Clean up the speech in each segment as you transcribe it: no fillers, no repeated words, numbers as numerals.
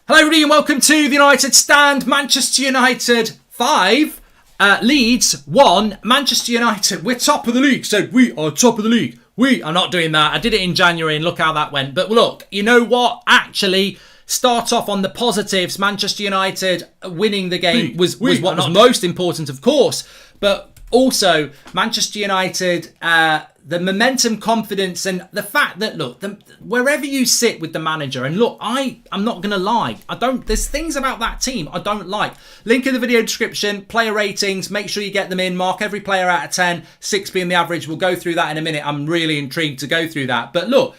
Hello everybody and welcome to the United Stand. Manchester United 5, Leeds 1. Manchester United, we're top of the league. So we are top of the league. We are not doing that. I did it in January and look how that went. But look, you know what? Actually, start off on the positives. Manchester United winning the game was what was most important, of course. But also, Manchester United, the momentum, confidence, and the fact that, look, wherever you sit with the manager, and look, I'm not going to lie, there's things about that team I don't like. Link in the video description, player ratings, make sure you get them in, mark every player out of 10, 6 being the average. We'll go through that in a minute. I'm really intrigued to go through that. But look,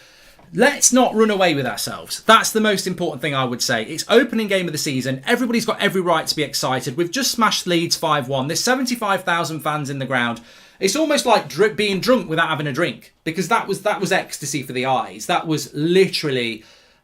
let's not run away with ourselves. That's the most important thing I would say. It's opening game of the season. Everybody's got every right to be excited. We've just smashed Leeds 5-1. There's 75,000 fans in the ground. It's almost like being drunk without having a drink, because that was ecstasy for the eyes. That was literally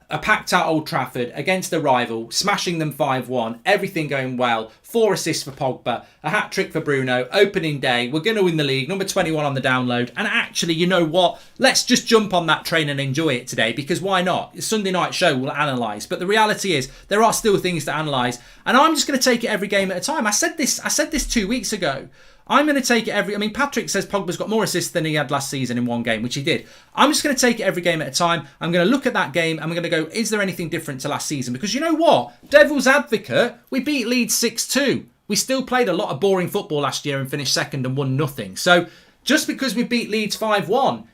a packed out Old Trafford against a rival, smashing them 5-1, everything going well, 4 assists for Pogba, a hat-trick for Bruno, opening day, we're going to win the league, number 21 on the download, and actually, you know what, let's just jump on that train and enjoy it today, because why not? The Sunday night show will analyse, but the reality is, there are still things to analyse, and I'm just going to take it every game at a time. I said this 2 weeks ago. I'm going to take it Patrick says Pogba's got more assists than he had last season in one game, which he did. I'm just going to take it every game at a time. I'm going to look at that game and I'm going to go, is there anything different to last season? Because you know what? Devil's advocate, we beat Leeds 6-2. We still played a lot of boring football last year and finished second and won nothing. So just because we beat Leeds 5-1,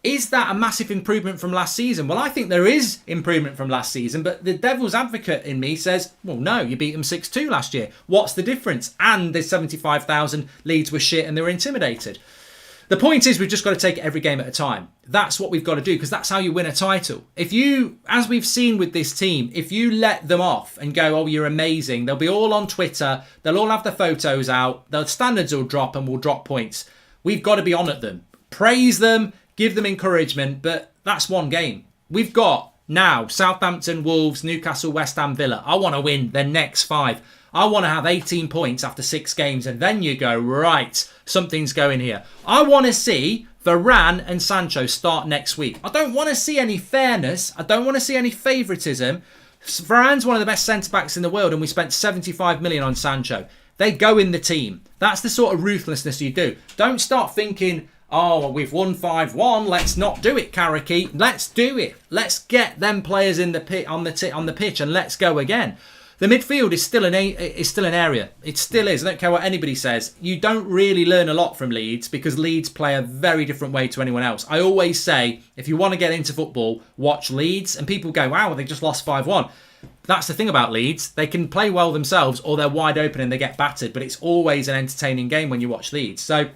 is that a massive improvement from last season? Well, I think there is improvement from last season, but the devil's advocate in me says, well, no, you beat them 6-2 last year. What's the difference? And there's 75,000, Leeds were shit and they were intimidated. The point is, we've just got to take it every game at a time. That's what we've got to do, because that's how you win a title. If you, as we've seen with this team, if you let them off and go, oh, you're amazing, they'll be all on Twitter, they'll all have the photos out, their standards will drop and we'll drop points. We've got to be on at them. Praise them, give them encouragement, but that's one game. We've got now Southampton, Wolves, Newcastle, West Ham, Villa. I want to win the next 5. I want to have 18 points after 6 games, and then you go, right, something's going here. I want to see Varane and Sancho start next week. I don't want to see any fairness. I don't want to see any favouritism. Varane's one of the best centre-backs in the world, and we spent 75 million on Sancho. They go in the team. That's the sort of ruthlessness you do. Don't start thinking, oh, we've won 5-1. Let's not do it, Carricky. Let's do it. Let's get them players in the pit on the pitch and let's go again. The midfield is still an area. It still is. I don't care what anybody says. You don't really learn a lot from Leeds because Leeds play a very different way to anyone else. I always say, if you want to get into football, watch Leeds. And people go, wow, they just lost 5-1. That's the thing about Leeds. They can play well themselves or they're wide open and they get battered. But it's always an entertaining game when you watch Leeds. So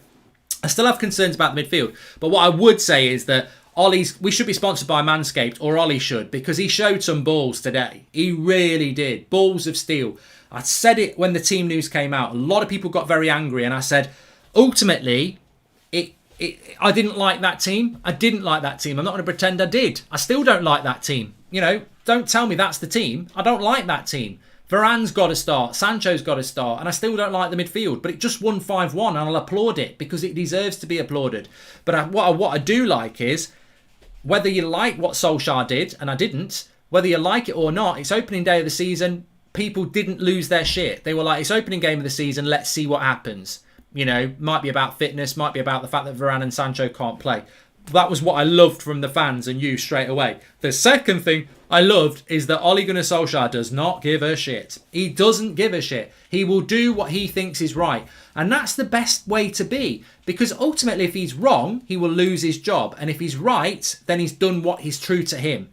I still have concerns about the midfield. But what I would say is that we should be sponsored by Manscaped, or Ollie should, because he showed some balls today. He really did. Balls of steel. I said it when the team news came out. A lot of people got very angry, and I said, ultimately, I didn't like that team. I didn't like that team. I'm not going to pretend I did. I still don't like that team. You know, don't tell me that's the team. I don't like that team. Varane's got to start. Sancho's got to start. And I still don't like the midfield. But it just won 5-1, and I'll applaud it because it deserves to be applauded. But what I do like is, whether you like what Solskjaer did, and I didn't, whether you like it or not, it's opening day of the season. People didn't lose their shit. They were like, it's opening game of the season. Let's see what happens. You know, might be about fitness, might be about the fact that Varane and Sancho can't play. That was what I loved from the fans and you straight away. The second thing I loved is that Ole Gunnar Solskjaer does not give a shit. He doesn't give a shit. He will do what he thinks is right. And that's the best way to be. Because ultimately, if he's wrong, he will lose his job. And if he's right, then he's done what is true to him.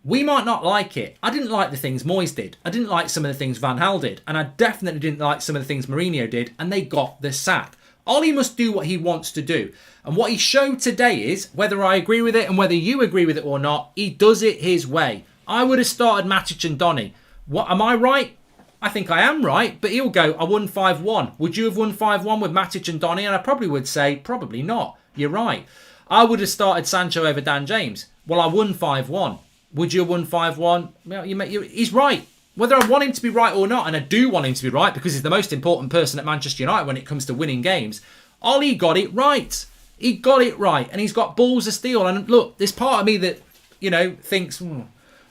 We might not like it. I didn't like the things Moyes did. I didn't like some of the things Van Gaal did. And I definitely didn't like some of the things Mourinho did. And they got the sack. Ole must do what he wants to do. And what he showed today is, whether I agree with it and whether you agree with it or not, he does it his way. I would have started Matic and Donny. What, am I right? I think I am right, but he'll go, I won 5-1. Would you have won 5-1 with Matic and Donny? And I probably would say, probably not. You're right. I would have started Sancho over Dan James. Well, I won 5-1. Would you have won 5-1? Well, he's right. Whether I want him to be right or not, and I do want him to be right because he's the most important person at Manchester United when it comes to winning games, Ole got it right. He got it right, and he's got balls of steel. And look, there's part of me that, you know, thinks,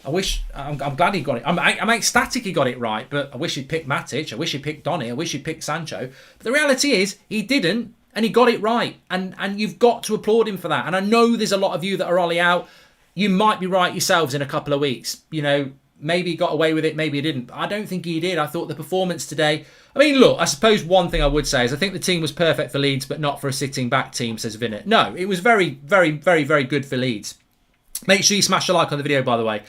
I'm glad he got it. I'm ecstatic he got it right, but I wish he'd picked Matic. I wish he'd picked Donny. I wish he'd picked Sancho. But the reality is, he didn't, and he got it right. And you've got to applaud him for that. And I know there's a lot of you that are Ollie out. You might be right yourselves in a couple of weeks. Maybe he got away with it, maybe he didn't. But I don't think he did. I thought the performance today... I mean, look, I suppose one thing I would say is I think the team was perfect for Leeds, but not for a sitting back team, says Vinnet. No, it was very, very, very, very good for Leeds. Make sure you smash a like on the video, by the way.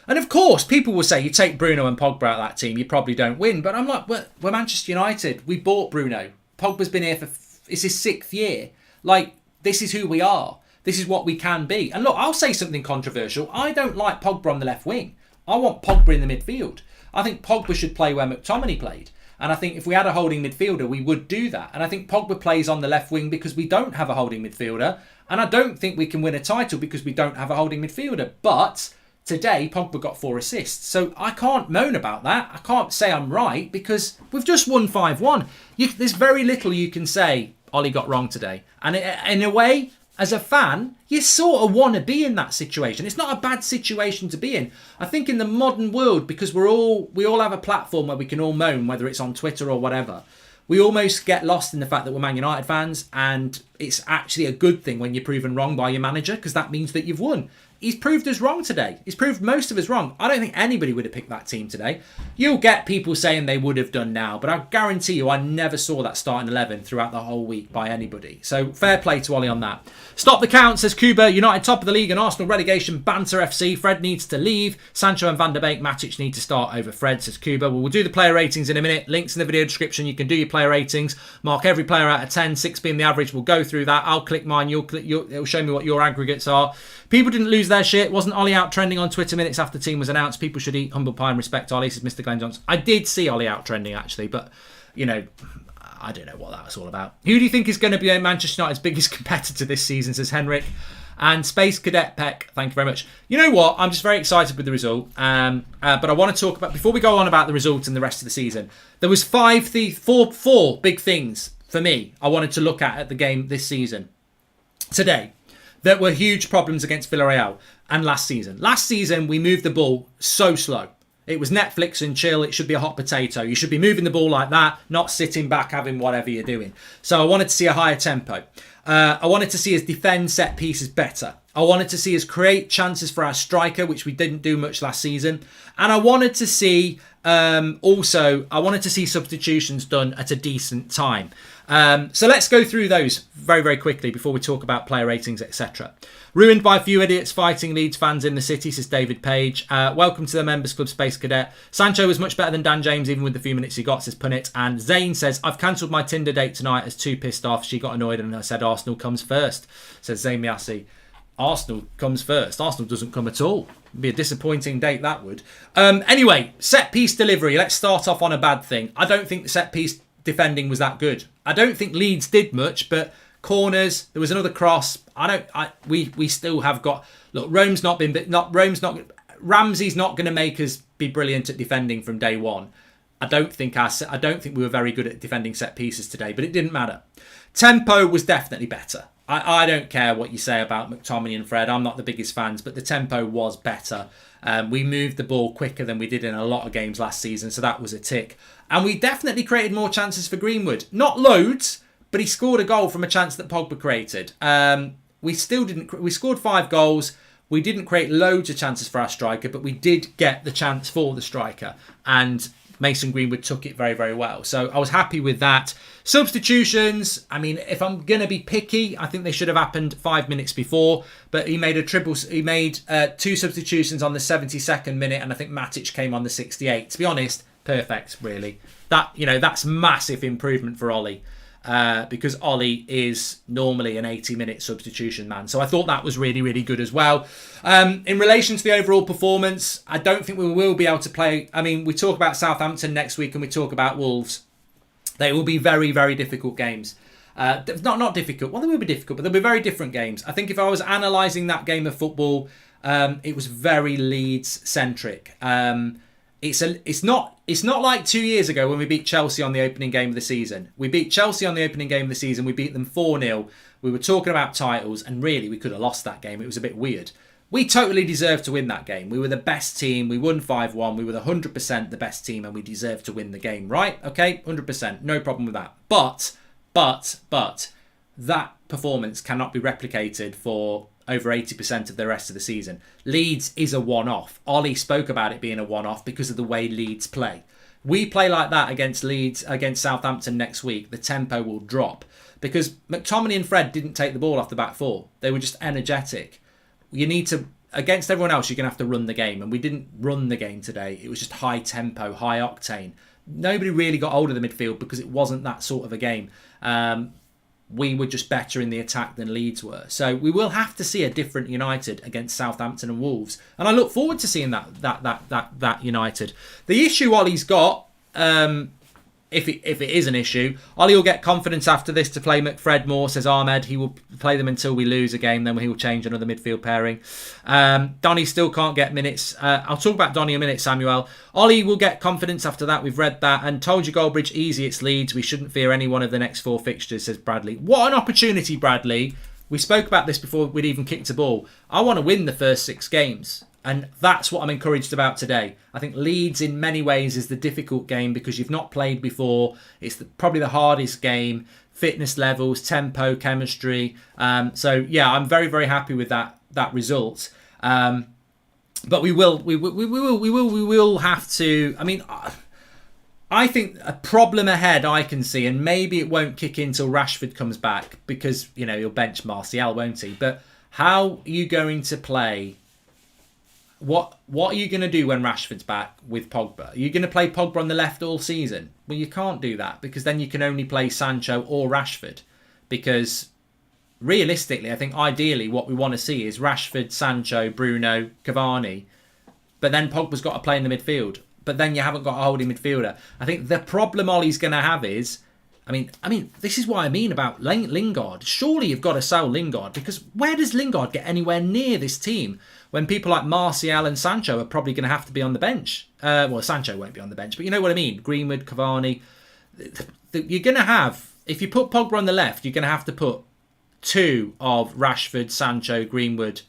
And of course, people will say, you take Bruno and Pogba out of that team, you probably don't win. But I'm like, we're Manchester United. We bought Bruno. Pogba's been here it's his 6th year. Like, this is who we are. This is what we can be. And look, I'll say something controversial. I don't like Pogba on the left wing. I want Pogba in the midfield. I think Pogba should play where McTominay played. And I think if we had a holding midfielder, we would do that. And I think Pogba plays on the left wing because we don't have a holding midfielder. And I don't think we can win a title because we don't have a holding midfielder. But today, Pogba got 4 assists. So I can't moan about that. I can't say I'm right because we've just won 5-1. There's very little you can say Ollie got wrong today. And in a way, as a fan, you sort of want to be in that situation. It's not a bad situation to be in. I think in the modern world, because we all have a platform where we can all moan, whether it's on Twitter or whatever, we almost get lost in the fact that we're Man United fans, and it's actually a good thing when you're proven wrong by your manager, because that means that you've won. He's proved us wrong today. He's proved most of us wrong. I don't think anybody would have picked that team today. You'll get people saying they would have done now, but I guarantee you I never saw that starting 11 throughout the whole week by anybody. So fair play to Ollie on that. Stop the count, says Kuba. United top of the league and Arsenal relegation. Banter FC. Fred needs to leave. Sancho and Van der Beek, Matic need to start over Fred, says Kuba. Well, we'll do the player ratings in a minute. Links in the video description. You can do your player ratings. Mark every player out of 10, 6 being the average. We'll go through that. I'll click mine. It'll show me what your aggregates are. People didn't lose their shit. Wasn't Ollie out trending on Twitter minutes after the team was announced? People should eat humble pie and respect Ollie, says Mr. Glenn Johnson. I did see Ollie out trending, actually, but, I don't know what that was all about. Who do you think is going to be Manchester United's biggest competitor this season, says Henrik. And Space Cadet Peck, thank you very much. You know what? I'm just very excited with the result. But I want to talk about, before we go on about the result and the rest of the season, there was four big things for me I wanted to look at the game this season. Today. That were huge problems against Villarreal and last season. Last season, we moved the ball so slow. It was Netflix and chill. It should be a hot potato. You should be moving the ball like that, not sitting back having whatever you're doing. So I wanted to see a higher tempo. I wanted to see us defend set pieces better. I wanted to see us create chances for our striker, which we didn't do much last season. And I wanted to see substitutions done at a decent time. So let's go through those very, very quickly before we talk about player ratings, etc. Ruined by a few idiots fighting Leeds fans in the city, says David Page. Welcome to the Members Club, Space Cadet. Sancho was much better than Dan James, even with the few minutes he got, says Punnett. And Zane says, I've cancelled my Tinder date tonight as too pissed off. She got annoyed and I said Arsenal comes first, says Zane Miassi. Arsenal comes first. Arsenal doesn't come at all. It'd be a disappointing date, that would. Anyway, set-piece delivery. Let's start off on a bad thing. I don't think the set-piece defending was that good. I don't think Leeds did much, but corners, there was another cross. We still have got... Look, Ramsey's not going to make us be brilliant at defending from day one. I don't think we were very good at defending set pieces today, but it didn't matter. Tempo was definitely better. I don't care what you say about McTominay and Fred. I'm not the biggest fans, but the tempo was better. We moved the ball quicker than we did in a lot of games last season, so that was a tick. And we definitely created more chances for Greenwood. Not loads, but he scored a goal from a chance that Pogba created. We scored 5 goals. We didn't create loads of chances for our striker, but we did get the chance for the striker. And Mason Greenwood took it very, very well. So I was happy with that. Substitutions, I mean, if I'm going to be picky, I think they should have happened 5 minutes before. But he made 2 substitutions on the 72nd minute, and I think Matic came on the 68th. To be honest, perfect, really. That's massive improvement for Ollie. Because Ollie is normally an 80-minute substitution man. So I thought that was really, really good as well. In relation to the overall performance, I don't think we will be able to play... I mean, we talk about Southampton next week and we talk about Wolves. They will be very, very difficult games. Not difficult. Well, they will be difficult, but they'll be very different games. I think if I was analysing that game of football, it was very Leeds-centric. It's not like 2 years ago when we beat Chelsea on the opening game of the season. We beat Chelsea on the opening game of the season. We beat them 4-0. We were talking about titles, and really we could have lost that game. It was a bit weird. We totally deserved to win that game. We were the best team. We won 5-1. We were 100% the best team and we deserved to win the game, right? Okay, 100%. No problem with that. But that performance cannot be replicated for over 80% of the rest of the season. Leeds is a one-off. Ollie spoke about it being a one-off because of the way Leeds play. We play like that against Leeds, against Southampton next week, the tempo will drop. Because McTominay and Fred didn't take the ball off the back four. They were just energetic. You need to, against everyone else, you're going to have to run the game. And we didn't run the game today. It was just high tempo, high octane. Nobody really got hold of the midfield because it wasn't that sort of a game. We were just better in the attack than Leeds were. So we will have to see a different United against Southampton and Wolves. And I look forward to seeing that United. The issue Ollie's got, if it is an issue, Ollie will get confidence after this to play McFred more, says Ahmed. He will play them until we lose a game, then he will change another midfield pairing. Donny still can't get minutes. I'll talk about Donny in a minute, Samuel. Ollie will get confidence after that. We've read that. And told you, Goldbridge, easy, it's Leeds. We shouldn't fear any one of the next 4 fixtures, says Bradley. What an opportunity, Bradley. We spoke about this before we'd even kicked a ball. I want to win the first 6 games. And that's what I'm encouraged about today. I think Leeds in many ways is the difficult game because you've not played before. It's probably the hardest game. Fitness levels, tempo, chemistry. So yeah, I'm very, very happy with that result. But we will have to. I mean, I think a problem ahead I can see, and maybe it won't kick in till Rashford comes back because he'll bench Martial, won't he? But how are you going to play? What are you going to do when Rashford's back with Pogba? Are you going to play Pogba on the left all season? Well, you can't do that because then you can only play Sancho or Rashford. Because realistically, I think ideally what we want to see is Rashford, Sancho, Bruno, Cavani. But then Pogba's got to play in the midfield. But then you haven't got a holding midfielder. I think the problem Ollie's going to have is, I mean, this is what I mean about Lingard. Surely you've got to sell Lingard because where does Lingard get anywhere near this team when people like Martial and Sancho are probably going to have to be on the bench? Well, Sancho won't be on the bench, but you know what I mean. Greenwood, Cavani. You're going to have, if you put Pogba on the left, you're going to have to put 2 of Rashford, Sancho, Greenwood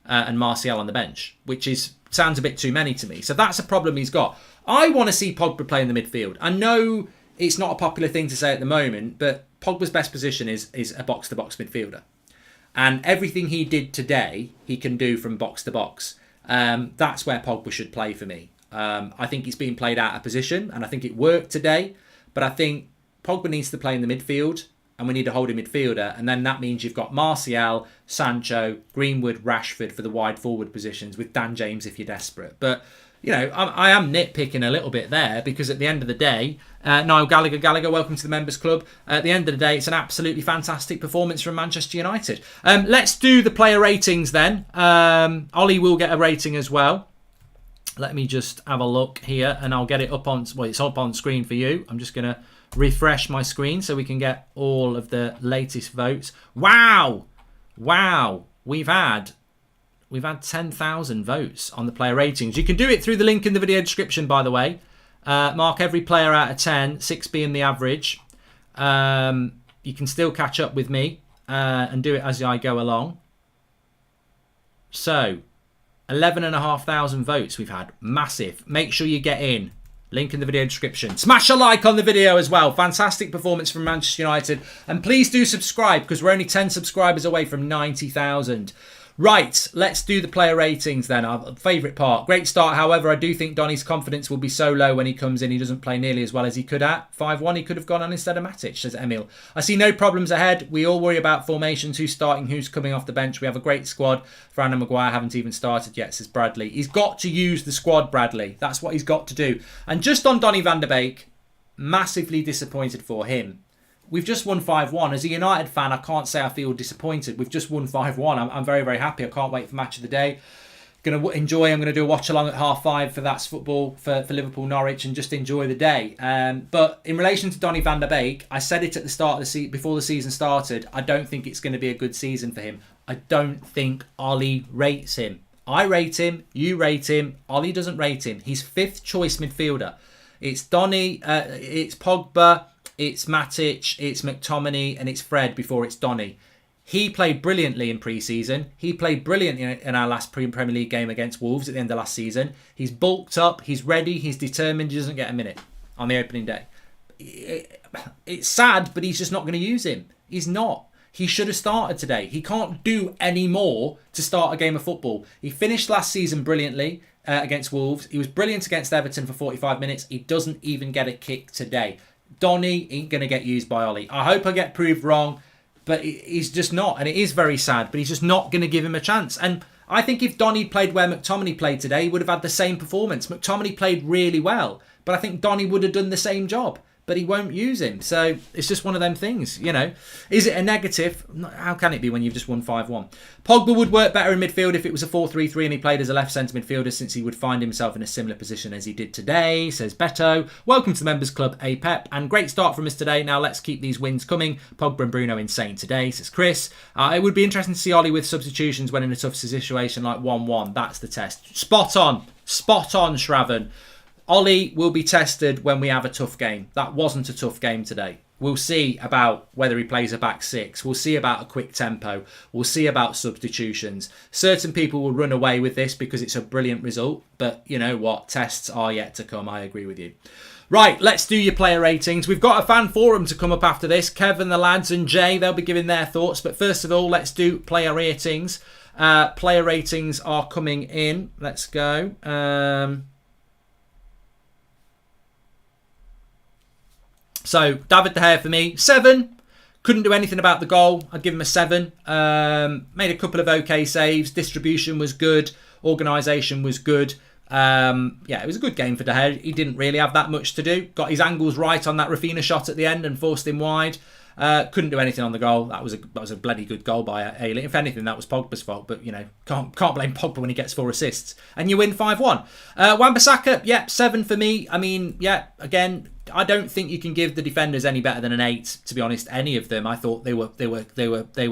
and Martial on the bench, which sounds a bit too many to me. So that's a problem he's got. I want to see Pogba play in the midfield. I know it's not a popular thing to say at the moment, but Pogba's best position is a box-to-box midfielder. And everything he did today, he can do from box to box. That's where Pogba should play for me. I think he's being played out of position, and I think it worked today. But I think Pogba needs to play in the midfield, and we need a holding midfielder. And then that means you've got Martial, Sancho, Greenwood, Rashford for the wide forward positions, with Dan James if you're desperate. But I am nitpicking a little bit there because at the end of the day, Niall Gallagher, welcome to the Members Club. At the end of the day, it's an absolutely fantastic performance from Manchester United. Let's do the player ratings then. Ollie will get a rating as well. Let me just have a look here and I'll get it up on, well, it's up on screen for you. I'm just going to refresh my screen so we can get all of the latest votes. Wow. We've had 10,000 votes on the player ratings. You can do it through the link in the video description, by the way. Mark every player out of 10, 6 being the average. You can still catch up with me and do it as I go along. So, 11,500 votes we've had. Massive. Make sure you get in. Link in the video description. Smash a like on the video as well. Fantastic performance from Manchester United. And please do subscribe because we're only 10 subscribers away from 90,000. Right, let's do the player ratings then. Our favourite part. Great start, however, I do think Donny's confidence will be so low when he comes in. He doesn't play nearly as well as he could at. 5-1, he could have gone on instead of Matic, says Emil. I see no problems ahead. We all worry about formations, who's starting, who's coming off the bench. We have a great squad. Fran and Maguire haven't even started yet, says Bradley. He's got to use the squad, Bradley. That's what he's got to do. And just on Donny van der Beek, massively disappointed for him. We've just won 5-1. As a United fan, I can't say I feel disappointed. We've just won 5-1. I'm very, very happy. I can't wait for match of the day. Going to enjoy. I'm going to do a watch along at 5:30 for That's Football for Liverpool Norwich and just enjoy the day. But in relation to Donny van der Beek, I said it at the start of the before the season started. I don't think it's going to be a good season for him. I don't think Ollie rates him. I rate him. You rate him. Ollie doesn't rate him. He's 5th choice midfielder. It's Donny. It's Pogba. It's Matic, it's McTominay, and it's Fred before it's Donny. He played brilliantly in pre-season. He played brilliantly in our last Premier League game against Wolves at the end of last season. He's bulked up. He's ready. He's determined. He doesn't get a minute on the opening day. It's sad, but he's just not going to use him. He's not. He should have started today. He can't do any more to start a game of football. He finished last season brilliantly against Wolves. He was brilliant against Everton for 45 minutes. He doesn't even get a kick today. Donny ain't going to get used by Ollie. I hope I get proved wrong, but he's just not. And it is very sad, but he's just not going to give him a chance. And I think if Donny played where McTominay played today, he would have had the same performance. McTominay played really well, but I think Donny would have done the same job. But he won't use him. So it's just one of them things, you know. Is it a negative? How can it be when you've just won 5-1? Pogba would work better in midfield if it was a 4-3-3 and he played as a left centre midfielder, since he would find himself in a similar position as he did today, says Beto. Welcome to the Members Club, A-Pep. And great start from us today. Now let's keep these wins coming. Pogba and Bruno insane today, says Chris. It would be interesting to see Ollie with substitutions when in a tough situation like 1-1. That's the test. Spot on. Spot on, Shravan. Ollie will be tested when we have a tough game. That wasn't a tough game today. We'll see about whether he plays a back six. We'll see about a quick tempo. We'll see about substitutions. Certain people will run away with this because it's a brilliant result. But you know what? Tests are yet to come. I agree with you. Right, let's do your player ratings. We've got a fan forum to come up after this. Kevin, the lads, and Jay, they'll be giving their thoughts. But first of all, let's do player ratings. Player ratings are coming in. Let's go. So, David De Gea for me, 7. Couldn't do anything about the goal. I'd give him a 7. Made a couple of okay saves. Distribution was good. Organisation was good. It was a good game for De Gea. He didn't really have that much to do. Got his angles right on that Rafinha shot at the end and forced him wide. Couldn't do anything on the goal. That was a bloody good goal by Ailey. If anything, that was Pogba's fault. But, you know, can't blame Pogba when he gets 4 assists. And you win 5-1. Wan-Bissaka, 7 for me. I mean, again, I don't think you can give the defenders any better than an 8, to be honest, any of them. I thought they were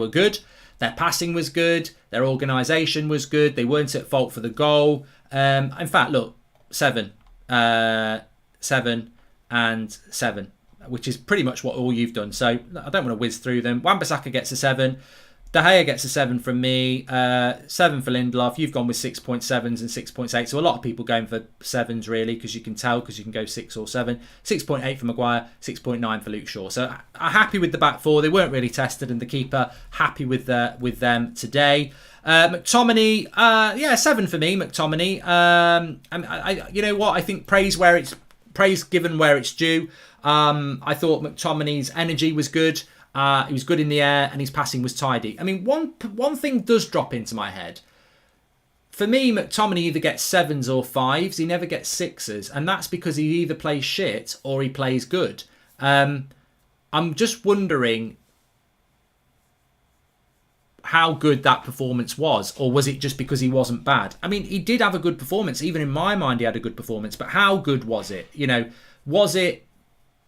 good. Their passing was good. Their organisation was good. They weren't at fault for the goal. In fact, look, 7, 7 and 7, which is pretty much what all you've done. So I don't want to whiz through them. Wan-Bissaka gets a 7. De Gea gets a 7 from me. 7 for Lindelof. You've gone with 6.7s and 6.8. So a lot of people going for 7s really, because you can tell, because you can go 6 or 7. 6.8 for Maguire. 6.9 for Luke Shaw. So I'm happy with the back four. They weren't really tested, and the keeper happy with them today. McTominay, 7 for me. McTominay. You know what? I think praise given where it's due. I thought McTominay's energy was good. He was good in the air and his passing was tidy. I mean, one thing does drop into my head. For me, McTominay either gets 7s or 5s. He never gets 6s. And that's because he either plays shit or he plays good. I'm just wondering how good that performance was. Or was it just because he wasn't bad? I mean, he did have a good performance. Even in my mind, he had a good performance. But how good was it? You know, was it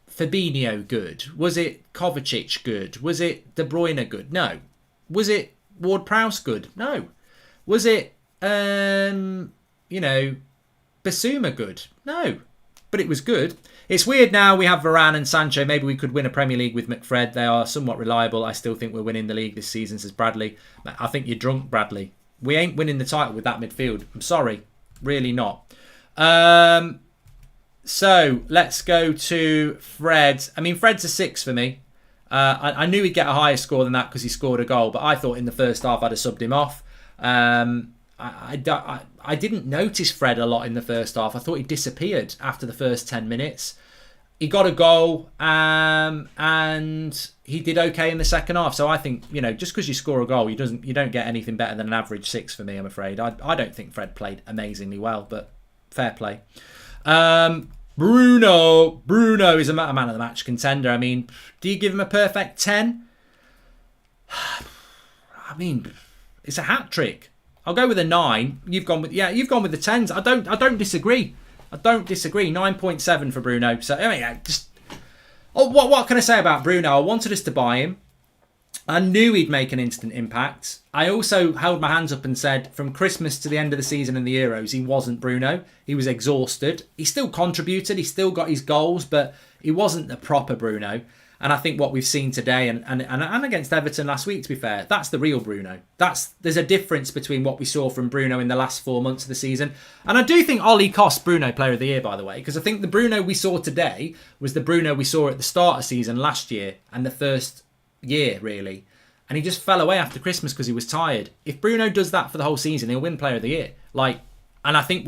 Fabinho good? Was it Kovacic good? Was it De Bruyne good? No. Was it Ward-Prowse good? No. Was it, Basuma good? No. But it was good. It's weird now we have Varane and Sancho. Maybe we could win a Premier League with McFred. They are somewhat reliable. I still think we're winning the league this season, says Bradley. I think you're drunk, Bradley. We ain't winning the title with that midfield. I'm sorry. Really not. So, let's go to Fred. I mean, Fred's a 6 for me. I knew he'd get a higher score than that because he scored a goal, but I thought in the first half I'd have subbed him off. I didn't notice Fred a lot in the first half. I thought he disappeared after the first 10 minutes. He got a goal and he did okay in the second half. So I think, just because you score a goal, you don't get anything better than an average 6 for me, I'm afraid. I don't think Fred played amazingly well, but fair play. Bruno is a man of the match contender. I mean, do you give him a perfect 10? I mean, it's a hat trick. I'll go with a 9. You've gone with the 10s. I don't disagree. 9.7 for Bruno. So what can I say about Bruno? I wanted us to buy him. I knew he'd make an instant impact. I also held my hands up and said from Christmas to the end of the season in the Euros, he wasn't Bruno. He was exhausted. He still contributed. He still got his goals, but he wasn't the proper Bruno. And I think what we've seen today and against Everton last week, to be fair, that's the real Bruno. There's a difference between what we saw from Bruno in the last 4 months of the season. And I do think Ollie cost Bruno Player of the Year, by the way, because I think the Bruno we saw today was the Bruno we saw at the start of season last year and the first year, really. And he just fell away after Christmas because he was tired. If Bruno does that for the whole season, he'll win Player of the Year. And I think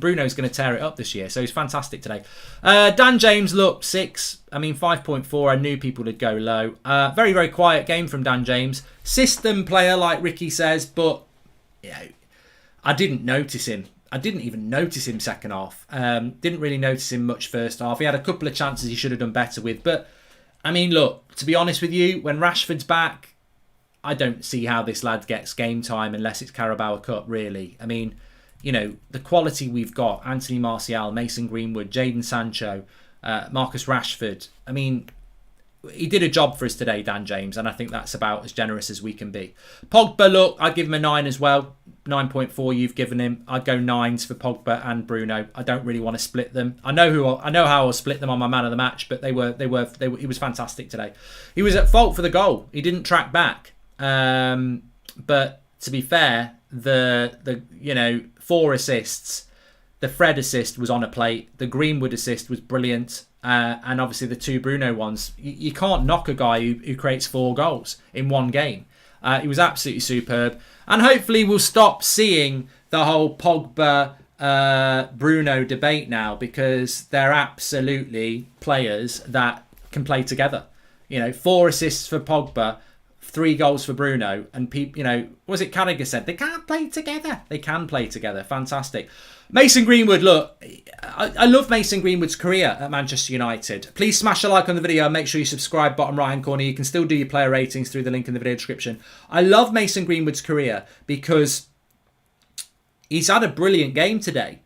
Bruno's going to tear it up this year. So he's fantastic today. Dan James, look, 6. I mean, 5.4. I knew people would go low. Very, very quiet game from Dan James. System player, like Ricky says, but I didn't notice him. I didn't even notice him second half. Didn't really notice him much first half. He had a couple of chances he should have done better with. But, I mean, look, to be honest with you, when Rashford's back, I don't see how this lad gets game time unless it's Carabao Cup, really. I mean, the quality we've got, Anthony Martial, Mason Greenwood, Jadon Sancho, Marcus Rashford. I mean, he did a job for us today, Dan James, and I think that's about as generous as we can be. Pogba, look, I'd give him a 9 as well. 9.4 you've given him. I'd go 9s for Pogba and Bruno. I don't really want to split them. I know how I'll split them on my man of the match, but he was fantastic today. He was at fault for the goal. He didn't track back. But to be fair, the 4 assists, the Fred assist was on a plate, the Greenwood assist was brilliant, and obviously the 2 Bruno ones. You can't knock a guy who creates 4 goals in one game. He was absolutely superb, and hopefully we'll stop seeing the whole Pogba Bruno debate now, because they're absolutely players that can play together. 4 assists for Pogba, 3 goals for Bruno, and people, what was it Carragher said? They can't play together. They can play together. Fantastic. Mason Greenwood, look, I love Mason Greenwood's career at Manchester United. Please smash a like on the video and make sure you subscribe, bottom right hand corner. You can still do your player ratings through the link in the video description. I love Mason Greenwood's career because he's had a brilliant game today.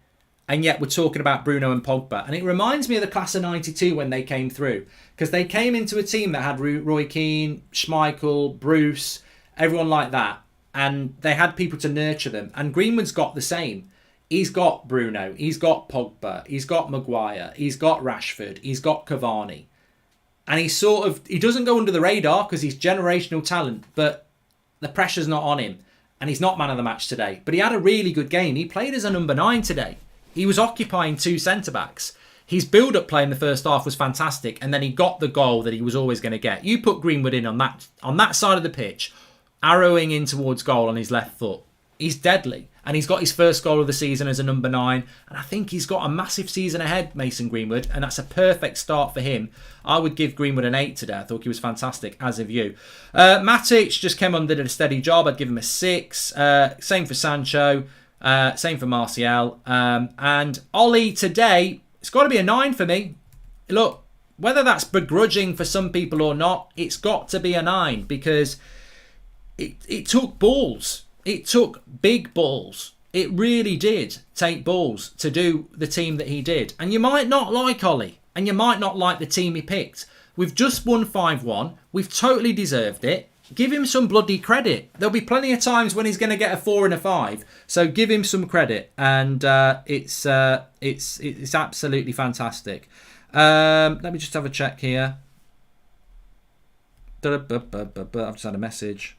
And yet we're talking about Bruno and Pogba. And it reminds me of the class of 92 when they came through. Because they came into a team that had Roy Keane, Schmeichel, Bruce, everyone like that. And they had people to nurture them. And Greenwood's got the same. He's got Bruno. He's got Pogba. He's got Maguire. He's got Rashford. He's got Cavani. And he doesn't go under the radar because he's generational talent. But the pressure's not on him. And he's not man of the match today. But he had a really good game. He played as a number 9 today. He was occupying 2 centre-backs. His build-up play in the first half was fantastic, and then he got the goal that he was always going to get. You put Greenwood in on that side of the pitch, arrowing in towards goal on his left foot. He's deadly, and he's got his first goal of the season as a number 9, and I think he's got a massive season ahead, Mason Greenwood, and that's a perfect start for him. I would give Greenwood an 8 today. I thought he was fantastic, as have you. Matic just came on and did a steady job. I'd give him a 6. Same for Sancho. Same for Martial. And Ollie today, it's got to be a 9 for me. Look, whether that's begrudging for some people or not, it's got to be a 9 because it took balls. It took big balls. It really did take balls to do the team that he did. And you might not like Ollie, and you might not like the team he picked. We've just won 5-1. We've totally deserved it. Give him some bloody credit. There'll be plenty of times when he's going to get a 4 and a 5. So give him some credit. And it's absolutely fantastic. Let me just have a check here. I've just had a message.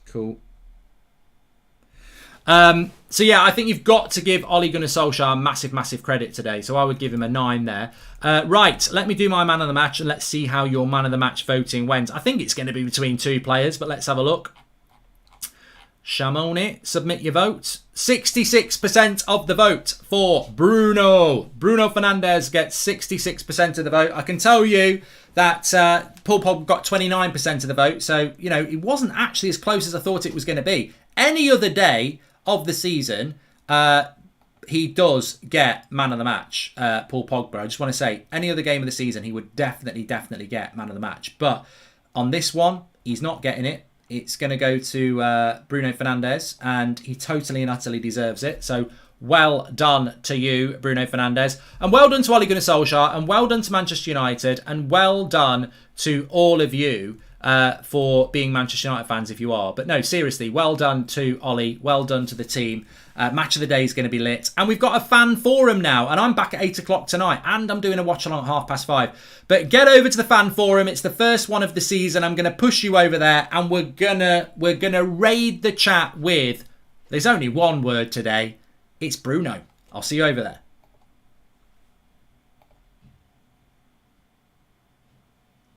Cool. So yeah, I think you've got to give Ole Gunnar Solskjaer massive credit today. So I would give him a 9 there. Right, let me do my man of the match and let's see how your man of the match voting went. I think it's going to be between 2 players, but let's have a look. Shamone, submit your vote. 66% of the vote for Bruno. Bruno Fernandes gets 66% of the vote. I can tell you that Paul Pogba got 29% of the vote. So, it wasn't actually as close as I thought it was going to be. Any other day of the season, he does get man of the match, Paul Pogba. I just want to say, any other game of the season, he would definitely get man of the match. But on this one, he's not getting it. It's going to go to Bruno Fernandes, and he totally and utterly deserves it. So well done to you, Bruno Fernandes. And well done to Ole Gunnar Solskjaer. And well done to Manchester United. And well done to all of you for being Manchester United fans if you are. But no, seriously, well done to Ollie. Well done to the team. Match of the day is going to be lit. And we've got a fan forum now. And I'm back at 8 o'clock tonight. And I'm doing a watch along at 5:30. But get over to the fan forum. It's the first one of the season. I'm going to push you over there. And we're gonna raid the chat with... There's only one word today. It's Bruno. I'll see you over there.